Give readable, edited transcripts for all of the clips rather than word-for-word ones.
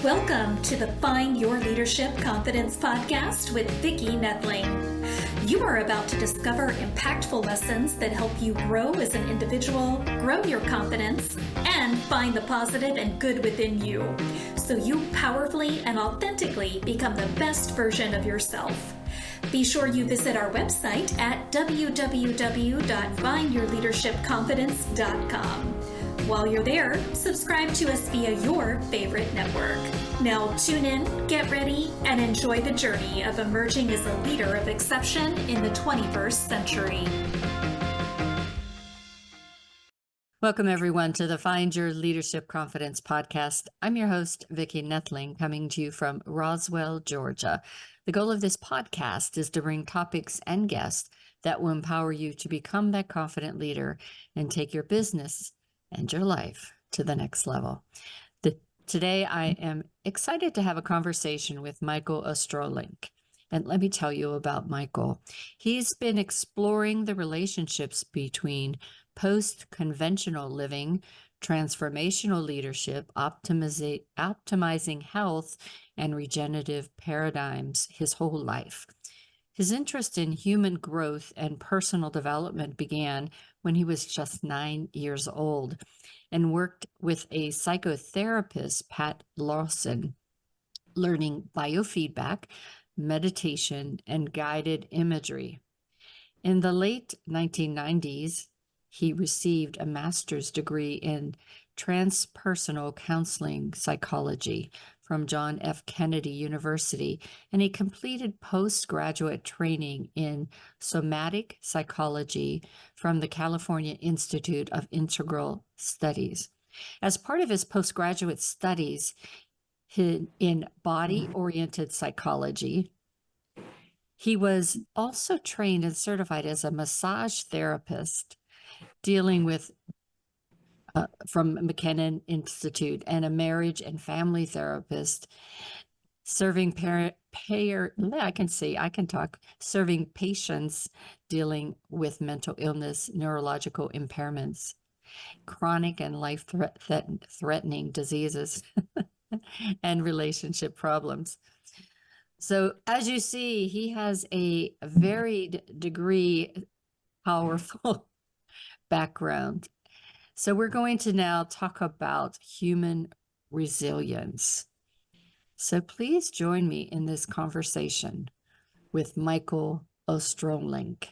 Welcome to the Find Your Leadership Confidence podcast with Vicki Noethling. You are about to discover impactful lessons that help you grow as an individual, grow your confidence, and find the positive and good within you, so you powerfully and authentically become the best version of yourself. Be sure you visit our website at www.findyourleadershipconfidence.com. While you're there, subscribe to us via your favorite network. Now tune in, get ready, and enjoy the journey of emerging as a leader of exception in the 21st century. Welcome, everyone, to the Find Your Leadership Confidence podcast. I'm your host, Vicki Noethling, coming to you from Roswell, Georgia. The goal of this podcast is to bring topics and guests that will empower you to become that confident leader and take your business and your life to the next level. Today, I am excited to have a conversation with Michael Ostrolenk. And let me tell you about Michael. He's been exploring the relationships between post-conventional living, transformational leadership, optimizing health, and regenerative paradigms his whole life. His interest in human growth and personal development began when he was just 9 years old and worked with a psychotherapist, Pat Lawson, learning biofeedback, meditation, and guided imagery. In the late 1990s, he received a master's degree in Transpersonal Counseling Psychology from John F. Kennedy University, and he completed postgraduate training in somatic psychology from the California Institute of Integral Studies. As part of his postgraduate studies in body-oriented psychology, he was also trained and certified as a massage therapist, dealing with from McKenna Institute, and a marriage and family therapist, serving serving patients dealing with mental illness, neurological impairments, chronic and life-threatening diseases, and relationship problems. So as you see, he has a varied degree, powerful background. So we're going to now talk about human resilience. So please join me in this conversation with Michael Ostrolenk.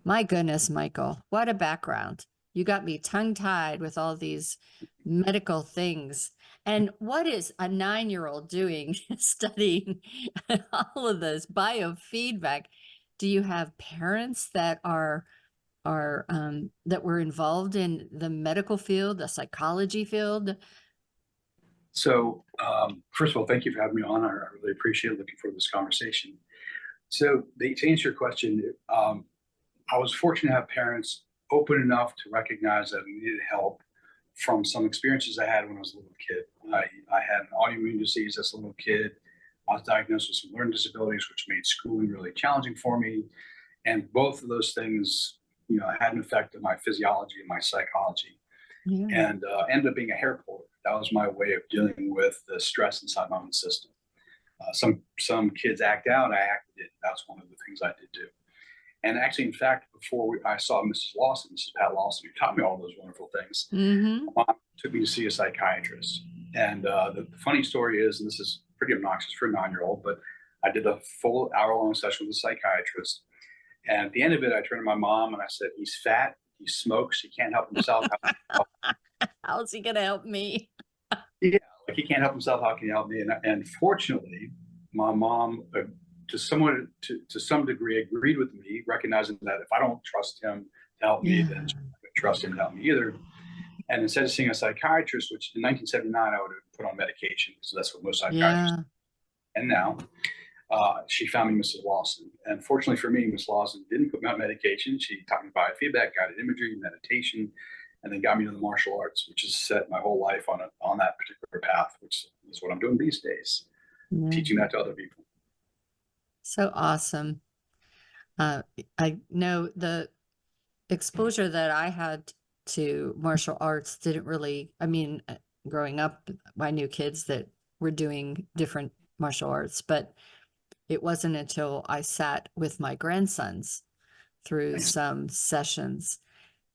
My goodness, Michael, what a background. You got me tongue-tied with all these medical things. And what is a 9-year-old doing studying all of this biofeedback? Do you have parents that that were involved in the medical field, the psychology field? So, first of all, thank you for having me on. I really appreciate looking forward to this conversation. So, to answer your question, I was fortunate to have parents open enough to recognize that I needed help from some experiences I had when I was a little kid. I had an autoimmune disease as a little kid. I was diagnosed with some learning disabilities, which made schooling really challenging for me. And both of those things, had an effect on my physiology and my psychology, and ended up being a hair puller. That was my way of dealing with the stress inside my own system. Some kids act out, I acted in. That's one of the things I did too. And actually, in fact, before I saw Mrs. Pat Lawson, who taught me all those wonderful things, my mom took me to see a psychiatrist. And the funny story is, and this is pretty obnoxious for a 9-year-old, but I did a full hour-long session with a psychiatrist. And at the end of it, I turned to my mom and I said, "He's fat, he smokes, he can't help himself." How's he going to help me? Yeah, like he can't help himself. How can he help me? And fortunately, my mom, to some degree, agreed with me, recognizing that if I don't trust him to help me, then she's not going to trust him to help me either. And instead of seeing a psychiatrist, which in 1979 I would have put on medication, because that's what most psychiatrists do. And now, she found me Mrs. Lawson. And fortunately for me, Miss Lawson didn't put me on medication. She taught me biofeedback, guided imagery, meditation, and then got me into the martial arts, which has set my whole life on that particular path, which is what I'm doing these days, teaching that to other people. So awesome. I know the exposure that I had to martial arts didn't really, growing up, I knew kids that were doing different martial arts, but it wasn't until I sat with my grandsons through some sessions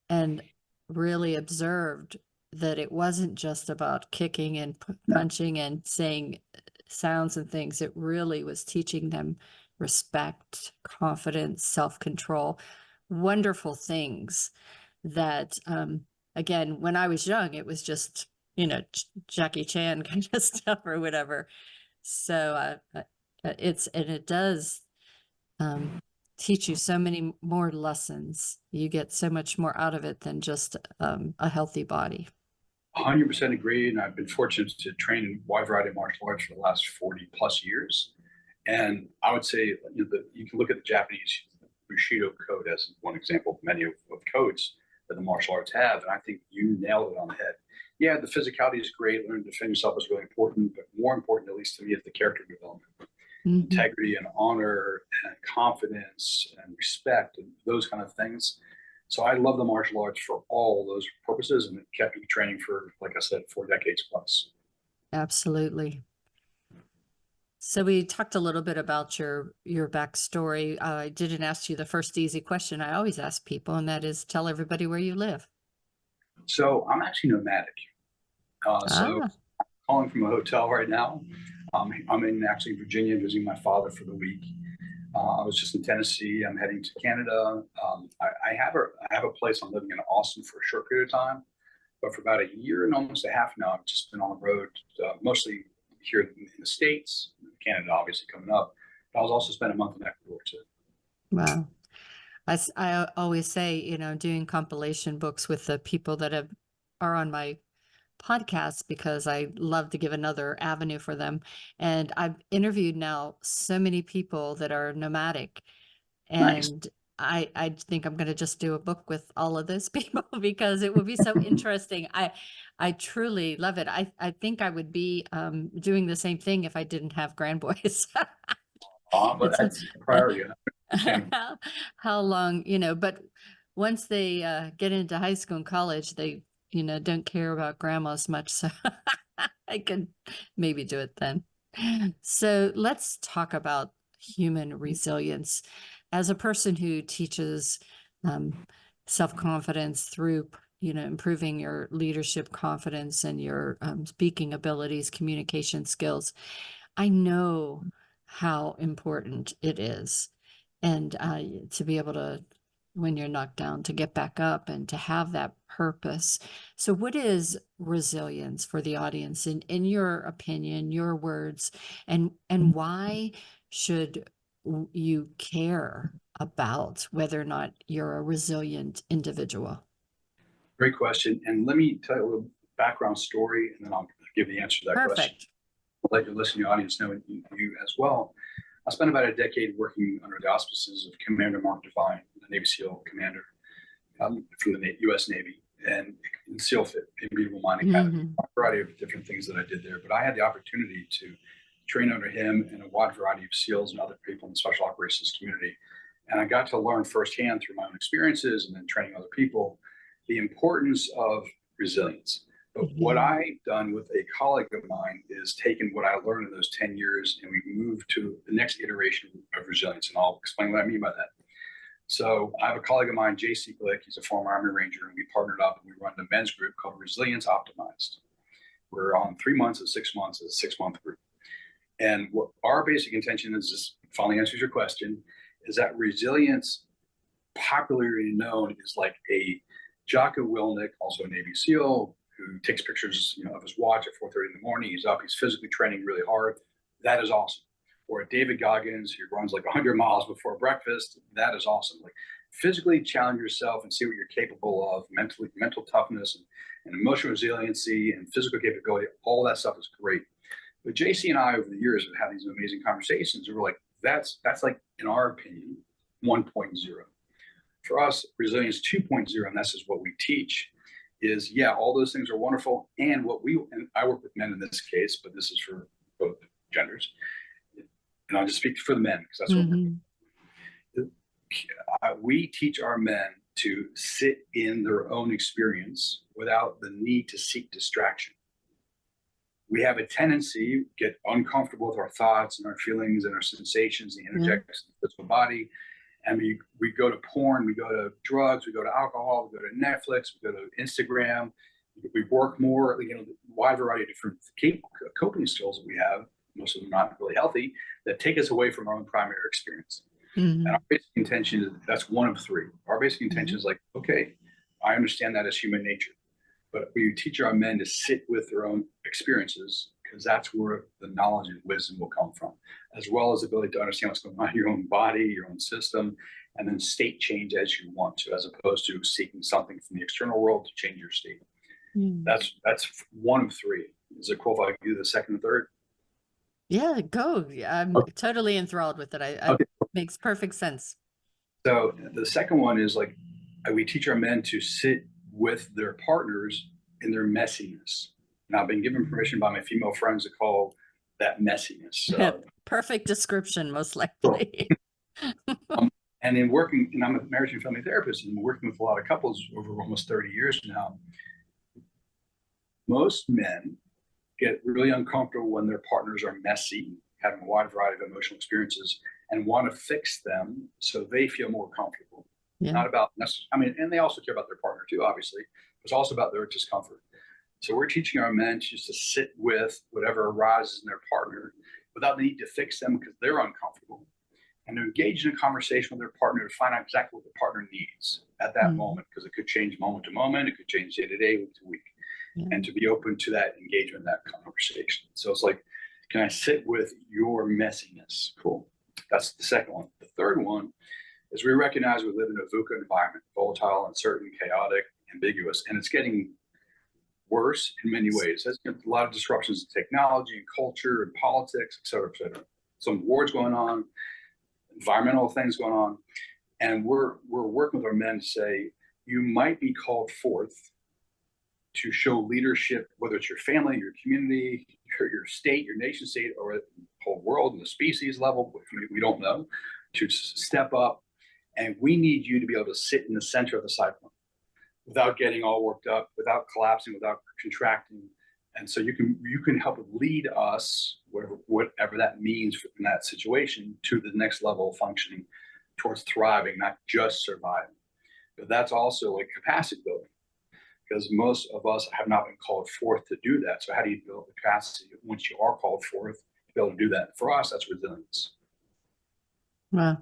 and really observed that it wasn't just about kicking and punching and saying sounds and things. It really was teaching them respect, confidence, self-control, wonderful things that, again, when I was young, it was just, Jackie Chan kind of stuff or whatever. So it does teach you so many more lessons. You get so much more out of it than just a healthy body. 100% agree. And I've been fortunate to train in a wide variety of martial arts for the last 40 plus years. And I would say, you can look at the Japanese Bushido code as one example of many of codes that the martial arts have. And I think you nailed it on the head. Yeah, the physicality is great. Learning to defend yourself is really important. But more important, at least to me, is the character development. Integrity and honor and confidence and respect and those kind of things. So I love the martial arts for all those purposes, and it kept me training for, like I said, 4 decades plus. Absolutely. So we talked a little bit about your backstory. I didn't ask you the first easy question I always ask people, and that is, tell everybody where you live. So I'm actually nomadic. So I'm calling from a hotel right now. I'm in actually Virginia visiting my father for the week. I was just in Tennessee. I'm heading to Canada. I have a place. I'm living in Austin for a short period of time, but for about a year and almost a half now, I've just been on the road, mostly here in the States, Canada obviously coming up. But I was also spent a month in Ecuador too. Wow. I always say, doing compilation books with the people that are on my podcasts, because I love to give another avenue for them. And I've interviewed now so many people that are nomadic, Nice. and I think I'm going to just do a book with all of those people because it would be so interesting. I truly love it. I think I would be doing the same thing if I didn't have grandboys. But that's a priority. How long, but once they get into high school and college, they don't care about grandma as much. So I could maybe do it then. So let's talk about human resilience. As a person who teaches self-confidence through, improving your leadership confidence and your speaking abilities, communication skills, I know how important it is. And to be able to, when you're knocked down, to get back up and to have that purpose. So what is resilience for the audience in your opinion, your words, and why should you care about whether or not you're a resilient individual? Great question. And let me tell you a little background story, and then I'll give the answer to that question. Perfect. I'll let your listening audience know, and you as well. I spent about a decade working under the auspices of Commander Mark Devine, the Navy SEAL commander from the U.S. Navy, and in SEALFIT, Immutable Mind Academy, a variety of different things that I did there. But I had the opportunity to train under him and a wide variety of SEALs and other people in the special operations community. And I got to learn firsthand through my own experiences and then training other people the importance of resilience. But what I've done with a colleague of mine is taken what I learned in those 10 years and we moved to the next iteration of resilience. And I'll explain what I mean by that. So I have a colleague of mine, J.C. Glick. He's a former Army Ranger, and we partnered up and we run a men's group called Resilience Optimized. We're on 3 months and 6 months, a 6-month group. And what our basic intention is, just finally answers your question, is that resilience, popularly known, is like a Jocko Willink, also a Navy SEAL, who takes pictures, of his watch at 4:30 in the morning. He's up, he's physically training really hard. That is awesome. Or a David Goggins, who runs like 100 miles before breakfast. That is awesome. Like, physically challenge yourself and see what you're capable of, mental toughness and emotional resiliency and physical capability. All that stuff is great. But JC and I, over the years, have had these amazing conversations, and we're like, that's like, in our opinion, 1.0. For us, resilience 2.0, and this is what we teach, is, yeah, all those things are wonderful. And and I work with men in this case, but this is for both genders. And I'll just speak for the men, because that's what we teach our men to sit in their own experience without the need to seek distraction. we have a tendency to get uncomfortable with our thoughts and our feelings and our sensations, the interjects in the physical body. And we go to porn, we go to drugs, we go to alcohol, we go to Netflix, we go to Instagram. We work more, wide variety of different coping skills that we have, most of them not really healthy, that take us away from our own primary experience. And our basic intention is, that's one of three. Our basic intention is like, okay, I understand that as human nature, but we teach our men to sit with their own experiences, because that's where the knowledge and wisdom will come from, as well as the ability to understand what's going on in your own body, your own system, and then state change as you want to, as opposed to seeking something from the external world to change your state. That's one of three. Is it cool if I do the second and third? Yeah, go. I'm totally enthralled with it. Okay. Makes perfect sense. So the second one is like, we teach our men to sit with their partners in their messiness. Now, I've been given permission by my female friends to call that messiness. Perfect description, most likely. And in working, and I'm a marriage and family therapist, and working with a lot of couples over almost 30 years now, most men get really uncomfortable when their partners are messy, having a wide variety of emotional experiences, and want to fix them so they feel more comfortable. Not about necessarily, and they also care about their partner too, obviously. It's also about their discomfort. So we're teaching our men just to sit with whatever arises in their partner without the need to fix them because they're uncomfortable, and to engage in a conversation with their partner to find out exactly what the partner needs at that moment, because it could change moment to moment, it could change day to day, week to week. And to be open to that engagement, that conversation. So it's like, can I sit with your messiness? Cool. That's the second one. The third one is we recognize we live in a VUCA environment, volatile, uncertain, chaotic, ambiguous, and it's getting worse in many ways. There's a lot of disruptions in technology and culture and politics, et cetera, et cetera. Some wars going on, environmental things going on. And we're working with our men to say, you might be called forth to show leadership, whether it's your family, your community, your state, your nation state, or the whole world and the species level, we don't know, to step up. And we need you to be able to sit in the center of the cyclone without getting all worked up, without collapsing, without contracting. And so you can help lead us, whatever that means in that situation, to the next level of functioning towards thriving, not just surviving. But that's also like capacity building, because most of us have not been called forth to do that. So how do you build the capacity once you are called forth to be able to do that? For us, that's resilience. Well,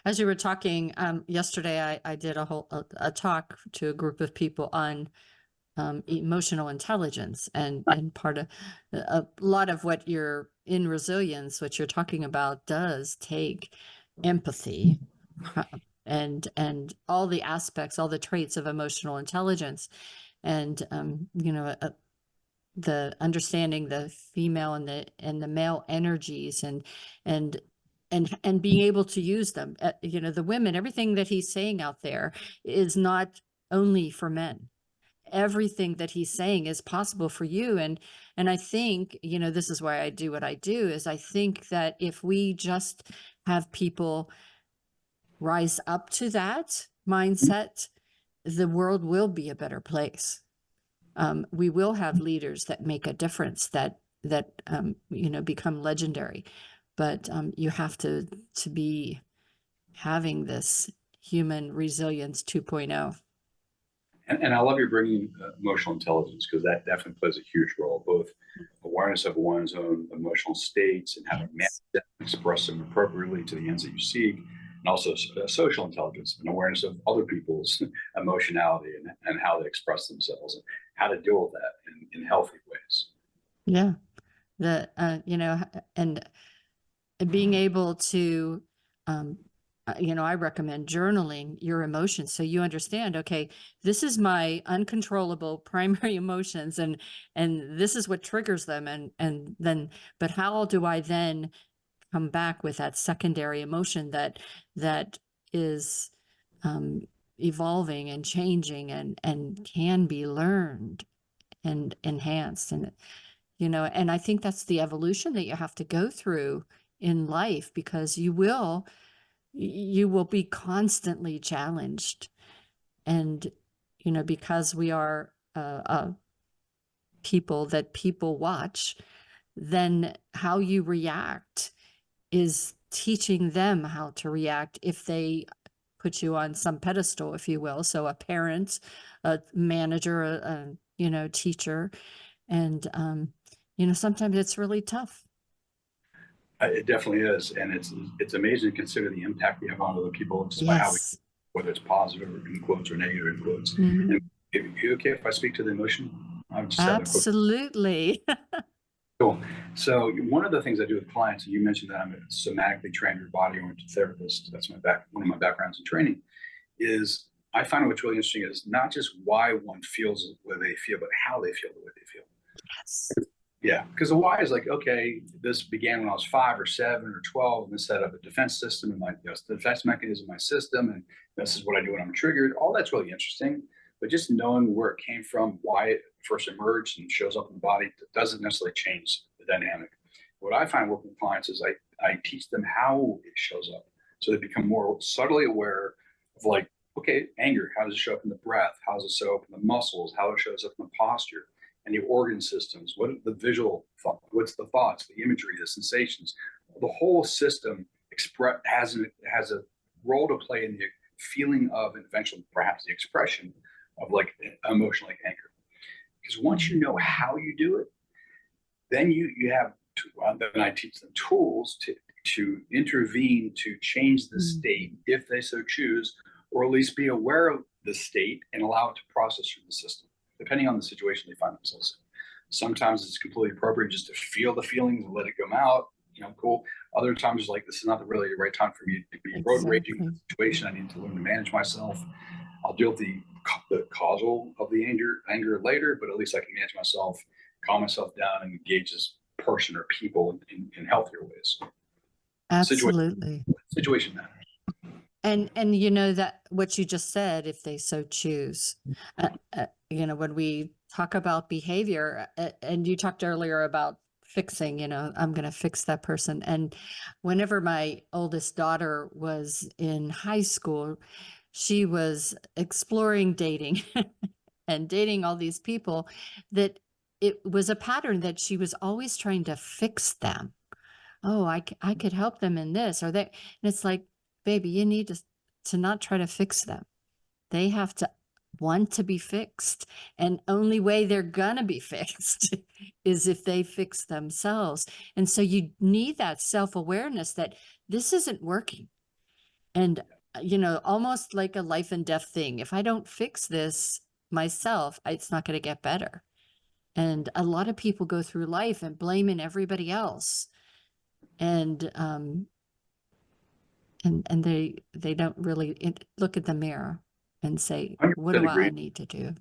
as you were talking yesterday, I did a talk to a group of people on emotional intelligence, and part of a lot of what you're in resilience, what you're talking about, does take empathy and all the aspects, all the traits of emotional intelligence, and the understanding the female and the male energies, and being able to use them. The women, everything that he's saying out there is not only for men. Everything that he's saying is possible for you. And I think, this is why I do what I do, is I think that if we just have people rise up to that mindset, the world will be a better place. We will have leaders that make a difference, that become legendary. But you have to be having this human resilience 2.0. And I love you bringing emotional intelligence, because that definitely plays a huge role, both awareness of one's own emotional states and how to manage them, express them appropriately to the ends that you seek, and also social intelligence and awareness of other people's emotionality and how they express themselves and how to deal with that in healthy ways. Yeah. And being able to, I recommend journaling your emotions, so you understand, okay, this is my uncontrollable primary emotions, and this is what triggers them. And then, but how do I then come back with that secondary emotion that is evolving and changing and can be learned and enhanced? And and I think that's the evolution that you have to go through in life, because you will be constantly challenged. And because we are people that people watch, then how you react is teaching them how to react if they put you on some pedestal, if you will. So a parent, a manager, teacher, and sometimes it's really tough. It definitely is, and it's amazing to consider the impact we have on other people just by how we, Yes. whether it's positive or in quotes or negative in quotes. Mhm. And if you okay if I speak to the emotion? I would just have a quick. Absolutely. Cool. So one of the things I do with clients, and you mentioned that I'm a somatically trained or body-oriented therapist. That's one of my backgrounds in training. Is I find what's really interesting is not just why one feels the way they feel, but how they feel the way they feel. Yes. Yeah, because the why is like, okay, this began when I was 5 or 7 or 12, and this set up a defense system in my defense mechanism in my system, and this is what I do when I'm triggered. All that's really interesting, but just knowing where it came from, why it first emerged and shows up in the body, doesn't necessarily change the dynamic. What I find working with clients is I teach them how it shows up, so they become more subtly aware of like, okay, anger, how does it show up in the breath? How does it show up in the muscles? How it shows up in the posture? And the organ systems, what the visual, what's the thoughts, the imagery, the sensations, the whole system has a role to play in the feeling of, and eventually perhaps the expression of like emotion like anger. Because once you know how you do it, then you have then I teach them tools to intervene to change the state if they so choose, or at least be aware of the state and allow it to process through the system, depending on the situation they find themselves in. Sometimes it's completely appropriate just to feel the feelings and let it come out, cool. Other times it's like, this is not really the right time for me to be road raging in the situation. I need to learn to manage myself. I'll deal with the causal of the anger later, but at least I can manage myself, calm myself down, and engage this person or people in healthier ways. Absolutely. Situation matters. And that what you just said, if they so choose, when we talk about behavior, and you talked earlier about fixing, I'm going to fix that person. And whenever my oldest daughter was in high school, she was exploring dating and dating all these people, that it was a pattern that she was always trying to fix them. Oh, I could help them in this or that. And it's like, baby, you need to not try to fix them. They have to want to be fixed. And only way they're gonna be fixed is if they fix themselves. And so you need that self-awareness that this isn't working. And, almost like a life and death thing. If I don't fix this myself, it's not going to get better. And a lot of people go through life and blaming everybody else. And they don't really look at the mirror and say, what do I need to do?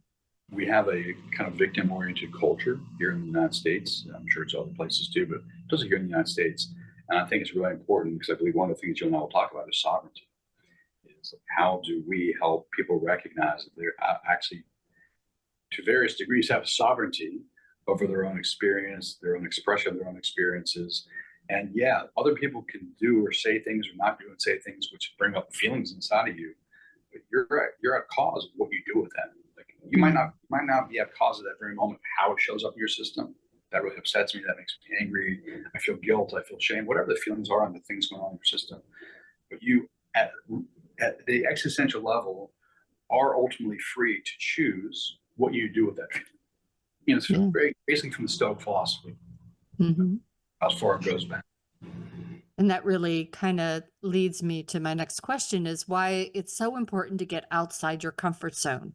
We have a kind of victim-oriented culture here in the United States. I'm sure it's other places too, but it does here in the United States. And I think it's really important because I believe one of the things you and I will talk about is sovereignty. Is how do we help people recognize that they're actually, to various degrees, have sovereignty over their own experience, their own expression of their own experiences. And yeah, other people can do or say things or not do and say things which bring up feelings inside of you, but you're at cause of what you do with that. Like you might not be at cause of that very moment, how it shows up in your system. That really upsets me. That makes me angry. I feel guilt. I feel shame. Whatever the feelings are on the things going on in your system, but you at the existential level are ultimately free to choose what you do with that feeling. It's very basically from the Stoic philosophy. As far as it goes back. And that really kind of leads me to my next question, is why it's so important to get outside your comfort zone.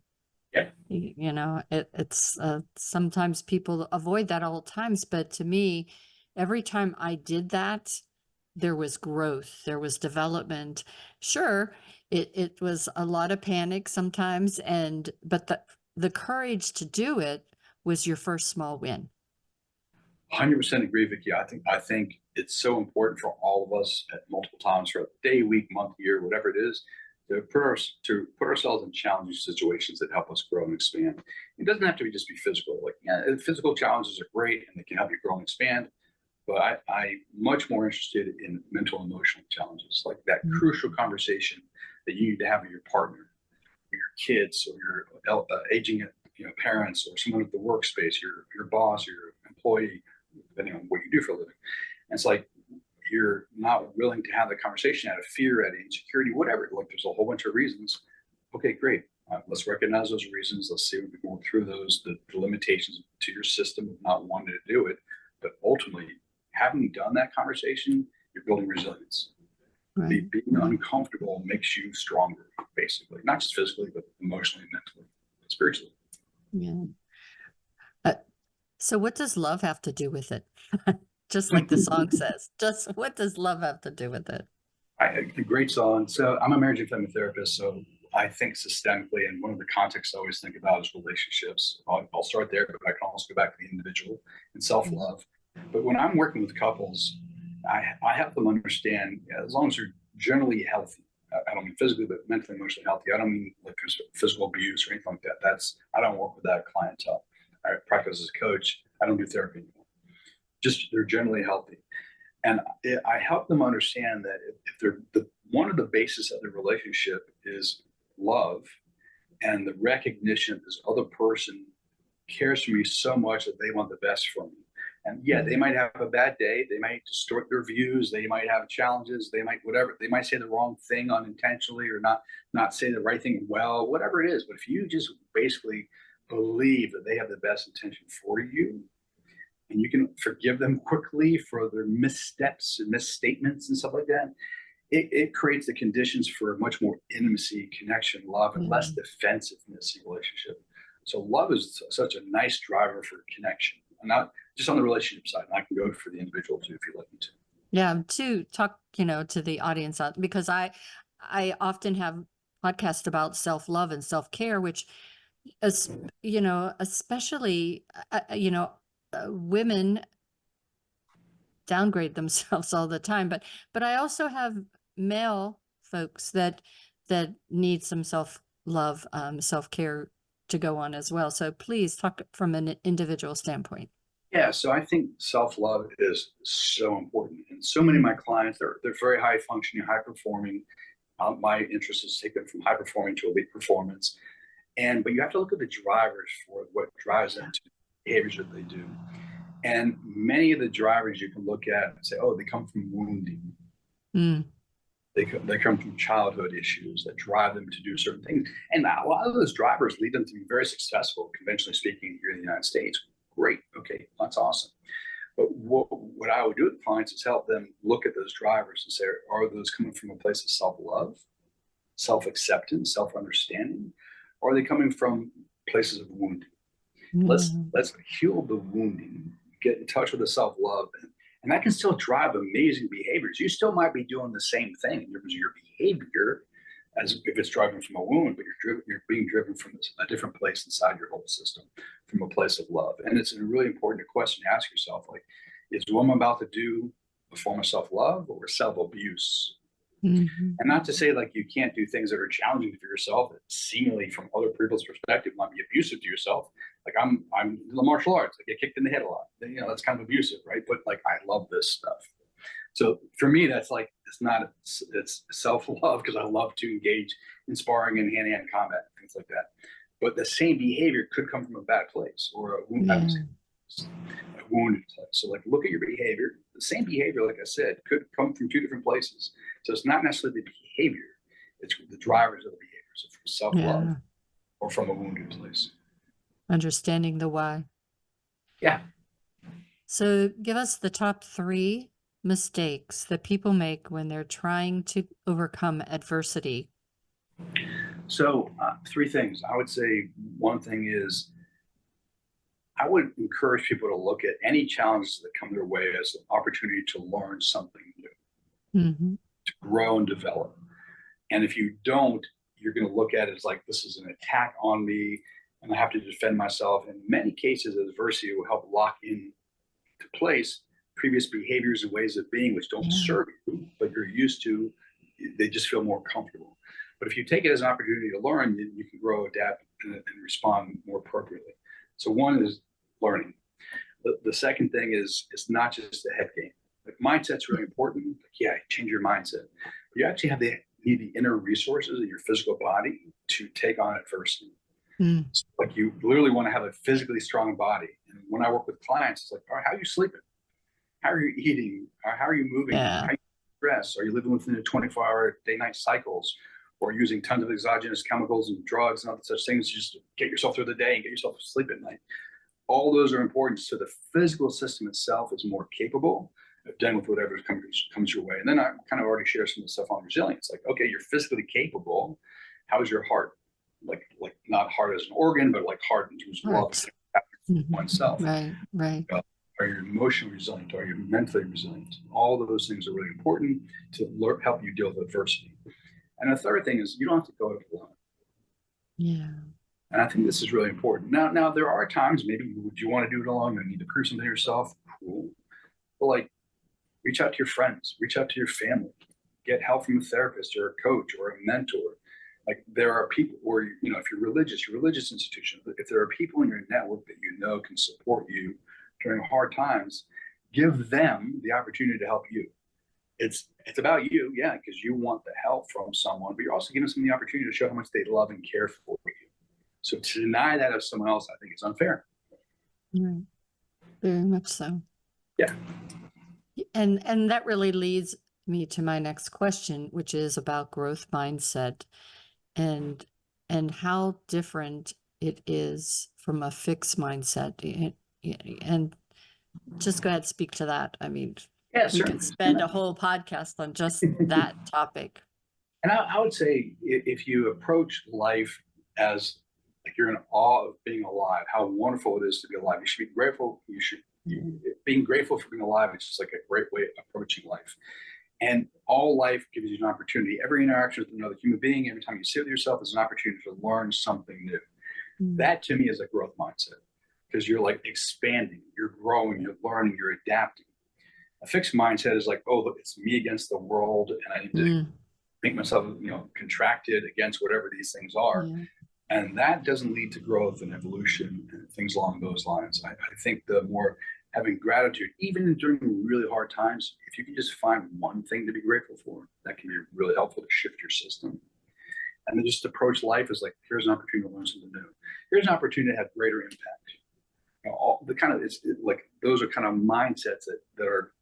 Yeah. It's sometimes people avoid that all times, but to me, every time I did that, there was growth, there was development. Sure, it was a lot of panic sometimes, but the courage to do it was your first small win. 100% agree, Vicki. I think it's so important for all of us at multiple times for a day, week, month, year, whatever it is, to put ourselves in challenging situations that help us grow and expand. It doesn't have to just be physical. Like, physical challenges are great and they can help you grow and expand. But I'm much more interested in mental and emotional challenges, like that crucial conversation that you need to have with your partner, or your kids, or your aging parents or someone at the workspace, your boss, your employee, depending on what you do for a living. And it's like you're not willing to have the conversation out of fear, out of insecurity, whatever. Like there's a whole bunch of reasons. Okay, great. Let's recognize those reasons. Let's see if we can work through those, the limitations to your system of not wanting to do it. But ultimately, having done that conversation, you're building resilience. Right. Being uncomfortable makes you stronger, basically, not just physically, but emotionally, mentally, spiritually. Yeah. So what does love have to do with it? Just like the song says, just what does love have to do with it? A great song. So I'm a marriage and family therapist, so I think systemically, and one of the contexts I always think about is relationships. I'll start there, but I can also go back to the individual and self-love. But when I'm working with couples, I help them understand, as long as they're generally healthy, I don't mean physically, but mentally, emotionally healthy. I don't mean like there's physical abuse or anything like that. I don't work with that clientele. I practice as a coach. I don't do therapy anymore. Just they're generally healthy. And I help them understand that if they're one of the basis of the relationship is love and the recognition that this other person cares for me so much that they want the best for me. And yeah, they might have a bad day. They might distort their views. They might have challenges. They might whatever. They might say the wrong thing unintentionally or not say the right thing well, whatever it is. But if you just basically believe that they have the best intention for you, and you can forgive them quickly for their missteps and misstatements and stuff like that, it creates the conditions for much more intimacy, connection, love, and less defensiveness in relationship. So love is such a nice driver for connection, and not just on the relationship side. And I can go for the individual too, if you'd like me to. Yeah, to talk, to the audience because I often have podcasts about self-love and self-care, which is, especially, women downgrade themselves all the time, but I also have male folks that need some self-love, self-care to go on as well. So please talk from an individual standpoint. Yeah, so I think self-love is so important. And so many of my clients, they're very high functioning, high performing. My interest is to take them from high performing to elite performance. But you have to look at the drivers for what drives them to behaviors that they do. And many of the drivers you can look at and say, oh, they come from wounding. They come from childhood issues that drive them to do certain things. And a lot of those drivers lead them to be very successful, conventionally speaking, here in the United States. Great. Okay, that's awesome. But what I would do with clients is help them look at those drivers and say, are those coming from a place of self-love, self-acceptance, self-understanding, or are they coming from places of wounding? Let's heal the wounding, get in touch with the self-love, and that can still drive amazing behaviors. You still might be doing the same thing in terms of your behavior as if it's driving from a wound, but you're being driven from a different place inside your whole system, from a place of love. And it's a really important question to ask yourself, like, is what I'm about to do a form of self-love or self-abuse? And not to say like you can't do things that are challenging for yourself that seemingly from other people's perspective might be abusive to yourself. Like I'm in the martial arts, I get kicked in the head a lot. That's kind of abusive, right? But like I love this stuff. So for me, that's like it's self-love because I love to engage in sparring and hand-to-hand combat, things like that. But the same behavior could come from a bad place or a wounded place. So like look at your behavior. The same behavior, like I said, could come from two different places. So it's not necessarily the behavior, it's the drivers of the behavior. So from self-love or from a wounded place. Understanding the why. Yeah. So give us the top 3 mistakes that people make when they're trying to overcome adversity. So 3 things. I would say one thing is I would encourage people to look at any challenges that come their way as an opportunity to learn something new, to grow and develop. And if you don't, you're going to look at it as like, this is an attack on me and I have to defend myself. In many cases, adversity will help lock in to place previous behaviors and ways of being which don't serve you, but you're used to. They just feel more comfortable. But if you take it as an opportunity to learn, you can grow, adapt, and respond more appropriately. So one is learning. The second thing is it's not just a head game. Like mindset's really important. Like, yeah, change your mindset. But you actually need the inner resources in your physical body to take on adversity. Mm. So, like, you literally want to have a physically strong body. And when I work with clients, it's like, all right, how are you sleeping? How are you eating? How are you moving? Yeah. How are you stress? Are you living within the 24-hour day-night cycles, or using tons of exogenous chemicals and drugs and other such things just to get yourself through the day and get yourself to sleep at night? All those are important. So the physical system itself is more capable of dealing with whatever comes your way. And then I kind of already shared some of the stuff on resilience. Like, okay, you're physically capable. How's your heart? Like not heart as an organ, but like heart in terms of love Mm-hmm. oneself. Right. Are you emotionally resilient? Are you mentally resilient? All of those things are really important to help you deal with adversity. And the third thing is you don't have to go it alone. Yeah. And I think this is really important. Now there are times maybe would you want to do it alone? You need to prove something to yourself. Cool. But like, reach out to your friends, reach out to your family, get help from a therapist or a coach or a mentor. Like, there are people, or, you know, if you're religious, your religious institution, if there are people in your network that you know can support you during hard times, give them the opportunity to help you. It's about you, yeah, because you want the help from someone, but you're also giving them the opportunity to show how much they love and care for you. So to deny that of someone else, I think it's unfair. Right. Very much so. Yeah. And that really leads me to my next question, which is about growth mindset and how different it is from a fixed mindset. And just go ahead and speak to that. I mean, Yeah, we could spend a whole podcast on just that topic. And I would say if you approach life as like you're in awe of being alive, how wonderful it is to be alive. You should be grateful. Being grateful for being alive is just like a great way of approaching life. And all life gives you an opportunity. Every interaction with another human being, every time you sit with yourself, is an opportunity to learn something new. That to me is a growth mindset, because you're like expanding, you're growing, you're learning, you're adapting. A fixed mindset is like, oh, look, it's me against the world, and I need to make myself, contracted against whatever these things are. Yeah. And that doesn't lead to growth and evolution and things along those lines. I think the more having gratitude, even during really hard times, if you can just find one thing to be grateful for, that can be really helpful to shift your system. And then just approach life as like, here's an opportunity to learn something new. Here's an opportunity to have greater impact. Those are kind of mindsets that are,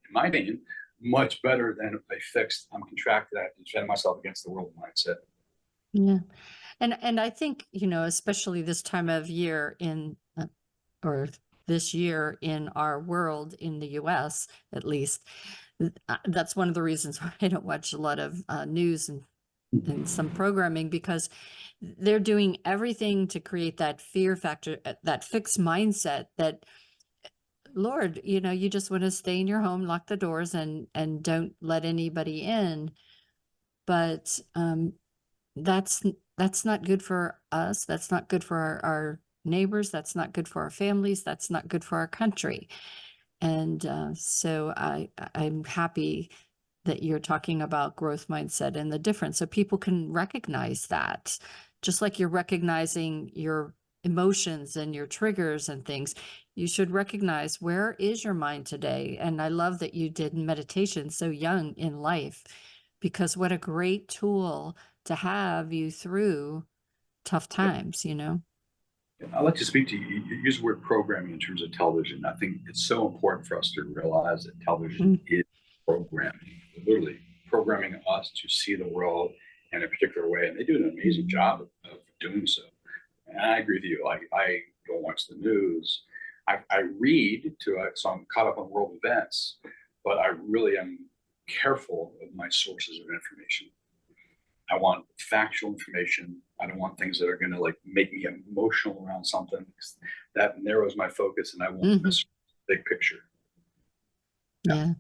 in my opinion, much better than a fixed, I'm contracted, I have to defend myself against the world mindset. Yeah. And I think, especially this time of year or this year in our world, in the US, at least, that's one of the reasons why I don't watch a lot of news and some programming, because they're doing everything to create that fear factor, that fixed mindset that, Lord, you just want to stay in your home, lock the doors, and don't let anybody in. But that's not good for us. That's not good for our neighbors. That's not good for our families. That's not good for our country. And so I'm happy that you're talking about growth mindset and the difference, so people can recognize that, just like you're recognizing your emotions and your triggers and things. You should recognize, where is your mind today? And I love that you did meditation so young in life, because what a great tool to have you through tough times, I'd like to speak to you. You use the word programming in terms of television. I think it's so important for us to realize that television is programming, literally programming us to see the world in a particular way. And they do an amazing job of doing so. And I agree with you. I don't watch the news. I read so I'm caught up on world events, but I really am careful of my sources of information. I want factual information. I don't want things that are going to make me emotional around something. That narrows my focus, and I won't miss the big picture. Yeah.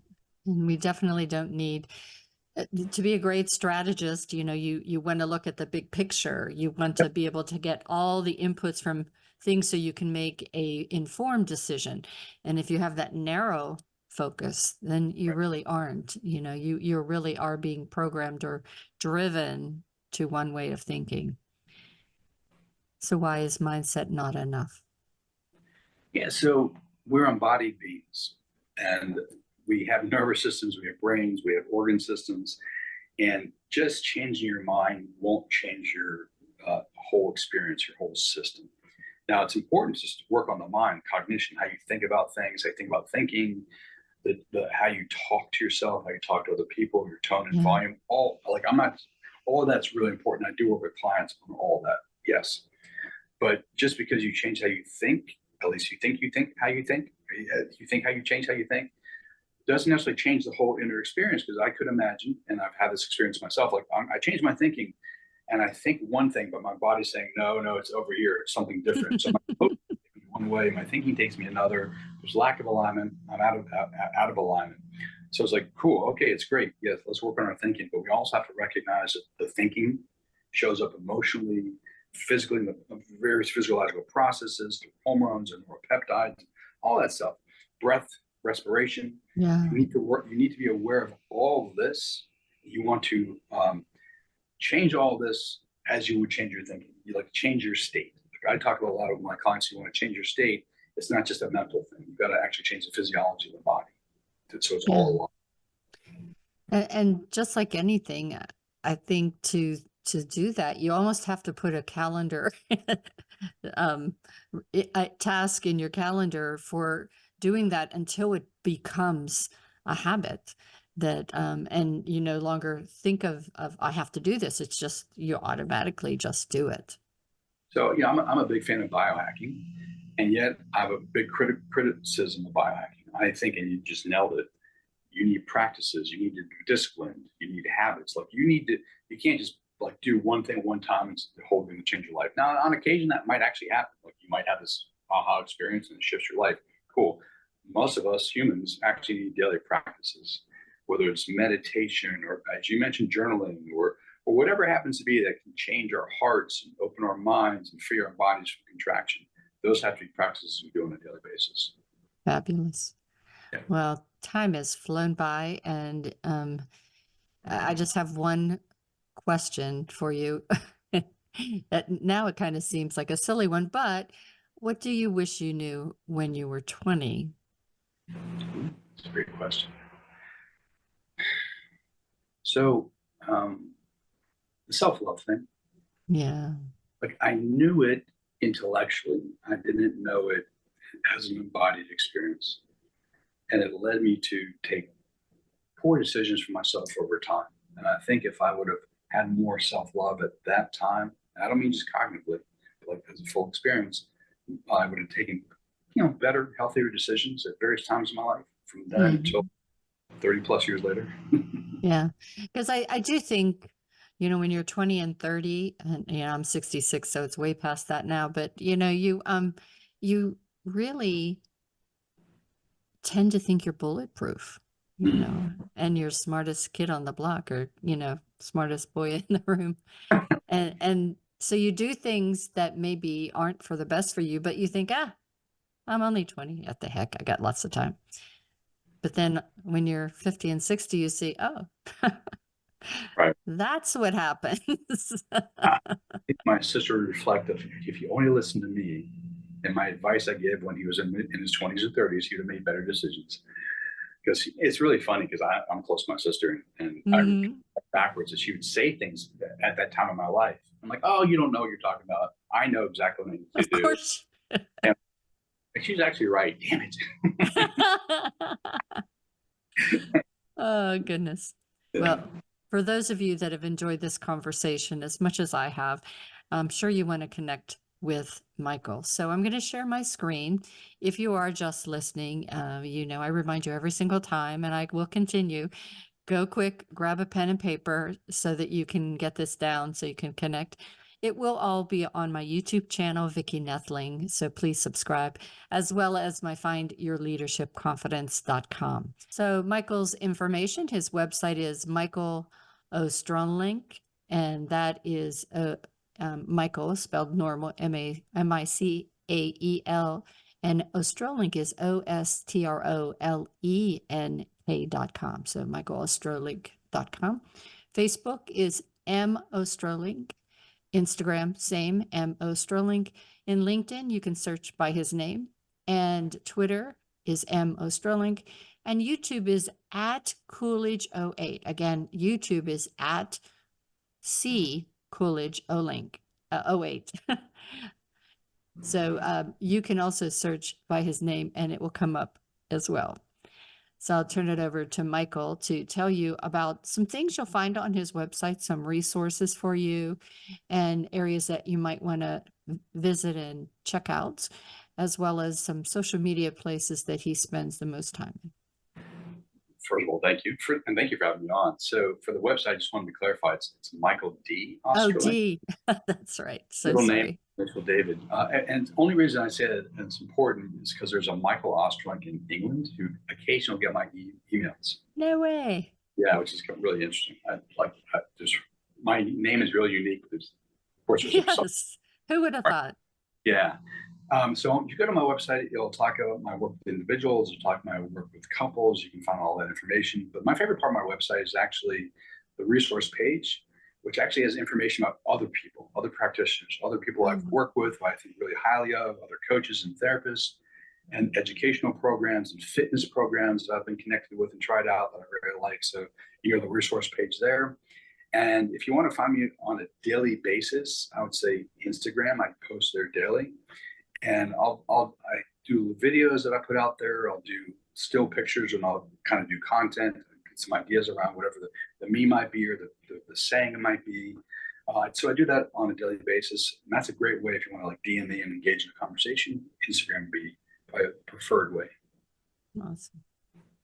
And we definitely don't need to be a great strategist. You want to look at the big picture. You want to be able to get all the inputs from things so you can make a informed decision. And if you have that narrow focus, then you really aren't. You really are being programmed or driven to one way of thinking. So why is mindset not enough? Yeah, so we're embodied beings, and we have nervous systems, we have brains, we have organ systems, and just changing your mind won't change your whole experience, your whole system. Now, it's important just to work on the mind, cognition, how you think about things, how you think about thinking, how you talk to yourself, how you talk to other people, your tone and Yeah. volume. All of that's really important. I do work with clients on all of that, yes. But just because you change how you think, at least you think how you think, you think how you change how you think, doesn't necessarily change the whole inner experience. Because I could imagine, and I've had this experience myself, like I changed my thinking and I think one thing, but my body's saying, no, it's over here. It's something different. So my emotions take me one way, my thinking takes me another. There's lack of alignment. I'm out of alignment. So it's like, cool. Okay, it's great. Yes, let's work on our thinking. But we also have to recognize that the thinking shows up emotionally, physically, in the various physiological processes, through hormones and neuropeptides, all that stuff. Breath, respiration. Yeah. You need to be aware of all of this. You want to change all this as you would change your thinking. You like change your state. Like I talk about a lot of my clients who want to change your state. It's not just a mental thing. You've got to actually change the physiology of the body. So it's all along. And just like anything, I think to do that, you almost have to put a calendar, a task in your calendar for doing that until it becomes a habit that, and you no longer think of I have to do this. It's just, you automatically just do it. So, I'm a big fan of biohacking, and yet I have a big criticism of biohacking. I think, and you just nailed it, you need practices, you need to be disciplined, you need habits. Like you can't just like do one thing one time and the whole thing to change your life. Now, on occasion, that might actually happen. Like you might have this aha experience and it shifts your life. Cool. Most of us humans actually need daily practices, whether it's meditation or, as you mentioned, journaling or whatever happens to be that can change our hearts and open our minds and free our bodies from contraction. Those have to be practices we do on a daily basis. Fabulous. Yeah. Well, time has flown by, and I just have one question for you. That now it kind of seems like a silly one, but what do you wish you knew when you were 20? It's a great question. So, the self-love thing. Yeah. Like I knew it intellectually. I didn't know it as an embodied experience. And it led me to take poor decisions for myself over time. And I think if I would have had more self-love at that time, I don't mean just cognitively, but like as a full experience, I would have taken, better, healthier decisions at various times in my life from then until 30 plus years later. Yeah. Because I do think, when you're 20 and 30, and I'm 66, so it's way past that now, but you really tend to think you're bulletproof, and you're smartest kid on the block, or, smartest boy in the room. And so you do things that maybe aren't for the best for you, but you think, I'm only 20, at the heck, I got lots of time. But then when you're 50 and 60, you see, Right. That's what happens. I think my sister would reflect if you only listen to me and my advice I gave when he was in his 20s or 30s, he would have made better decisions. Because it's really funny because I'm close to my sister, and I repeat backwards that she would say things at that time of my life. I'm like, oh, you don't know what you're talking about. I know exactly what I need to do. Of course. And she's actually right. Damn it. Oh, goodness. Well, for those of you that have enjoyed this conversation as much as I have, I'm sure you want to connect with Michael. So I'm going to share my screen. If you are just listening, I remind you every single time, and I will continue. Go quick, grab a pen and paper so that you can get this down, so you can connect. It will all be on my YouTube channel, Vicki Noethling, so please subscribe, as well as my findyourleadershipconfidence.com. So Michael's information, his website is Michael Ostrolenk, and that is Michael, spelled normal, Michael, and Ostrolenk is OSTROLENK.com. So michaelostrolenk.com. Facebook is M Ostrolenk. Instagram, same, M Ostrolenk. In LinkedIn, you can search by his name. And Twitter is M Ostrolenk. And YouTube is at Coolidge08. Again, YouTube is at C Coolidge Olink. 08. So you can also search by his name and it will come up as well. So I'll turn it over to Michael to tell you about some things you'll find on his website, some resources for you, and areas that you might want to visit and check out, as well as some social media places that he spends the most time in. First of all, thank you. And thank you for having me on. So for the website, I just wanted to clarify, it's Michael D. Ostrolenk. Oh, D. That's right. So Middle sorry. name, initial David. And the only reason I say that it's important is because there's a Michael Ostrolenk in England who occasionally get my emails. No way. Yeah, which is really interesting. My name is really unique. Of course, there's Yes. Who would have thought? Yeah. So if you go to my website, it'll talk about my work with individuals, it'll talk about my work with couples. You can find all that information. But my favorite part of my website is actually the resource page, which actually has information about other people, other practitioners, other people I've worked with, who I think really highly of, other coaches and therapists, and educational programs and fitness programs that I've been connected with and tried out that I really like. So you go to the resource page there. And if you want to find me on a daily basis, I would say Instagram. I post there daily. And I do videos that I put out there. I'll do still pictures, and I'll kind of do content, get some ideas around whatever the meme might be or the saying it might be. So I do that on a daily basis. And that's a great way if you want to like DM me and engage in a conversation. Instagram would be my preferred way. Awesome.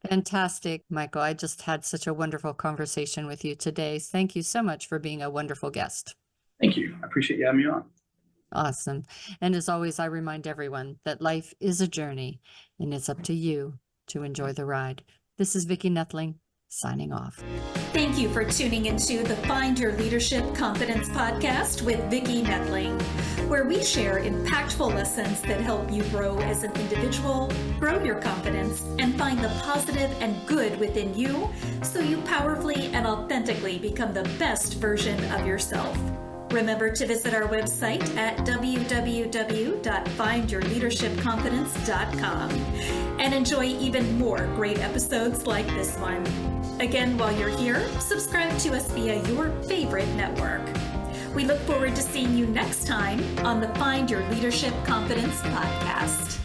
Fantastic, Michael. I just had such a wonderful conversation with you today. Thank you so much for being a wonderful guest. Thank you. I appreciate you having me on. Awesome. And as always, I remind everyone that life is a journey and it's up to you to enjoy the ride. This is Vicki Noethling signing off. Thank you for tuning into the Find Your Leadership Confidence podcast with Vicki Noethling, where we share impactful lessons that help you grow as an individual, grow your confidence, and find the positive and good within you so you powerfully and authentically become the best version of yourself. Remember to visit our website at www.findyourleadershipconfidence.com and enjoy even more great episodes like this one. Again, while you're here, subscribe to us via your favorite network. We look forward to seeing you next time on the Find Your Leadership Confidence podcast.